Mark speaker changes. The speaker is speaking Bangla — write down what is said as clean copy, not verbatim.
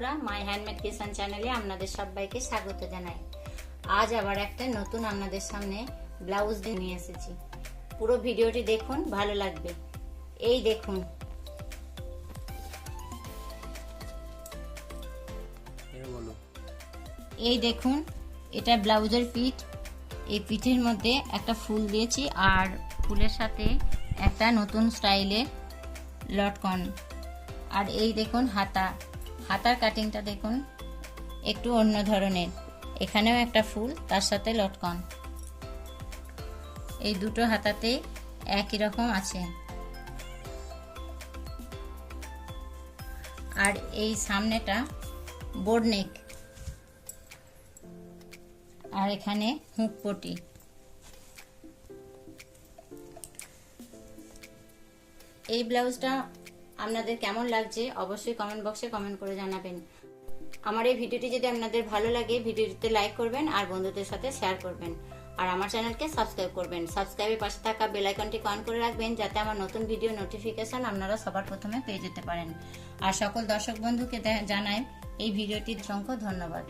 Speaker 1: বন্ধুরা, মাই হ্যান্ডমেড কিচেন চ্যানেলে আপনাদের সবাইকে স্বাগত জানাই। আজ আবার একটা নতুন আপনাদের সামনে ব্লাউজ নিয়ে এসেছি। পুরো ভিডিওটি দেখুন, ভালো লাগবে। এই দেখুন, এই দেখুন, এটা ব্লাউজের পিঠ। এই পিঠের মধ্যে একটা ফুল দিয়েছি আর ফুলের সাথে একটা নতুন স্টাইলের লটকন। আর এই দেখুন হাতার কাটিংটা দেখুন, একটু অন্য ধরনের। এখানেও একটা ফুল, তার সাথে লটকন। এই দুটো হাতাতে একই রকম আছে। আর এই সামনেটা বোর্ড নেক, আর এখানে হুক পটি। এই ব্লাউজটা আপনাদের কেমন লাগছে অবশ্যই কমেন্ট বক্সে কমেন্ট করে জানাবেন। আমার এই ভিডিওটি যদি আপনাদের ভালো লাগে, ভিডিওটিতে লাইক করবেন আর বন্ধুদের সাথে শেয়ার করবেন। আর আমার চ্যানেলকে সাবস্ক্রাইব করবেন। সাবস্ক্রাইবের পাশে থাকা বেল আইকনটি অন করে রাখবেন, যাতে আমার নতুন ভিডিও নোটিফিকেশন আপনারা সবার প্রথমে পেয়ে যেতে পারেন। আর সকল দর্শক বন্ধুকে জানাই এই ভিডিওটির অসংখ্য ধন্যবাদ।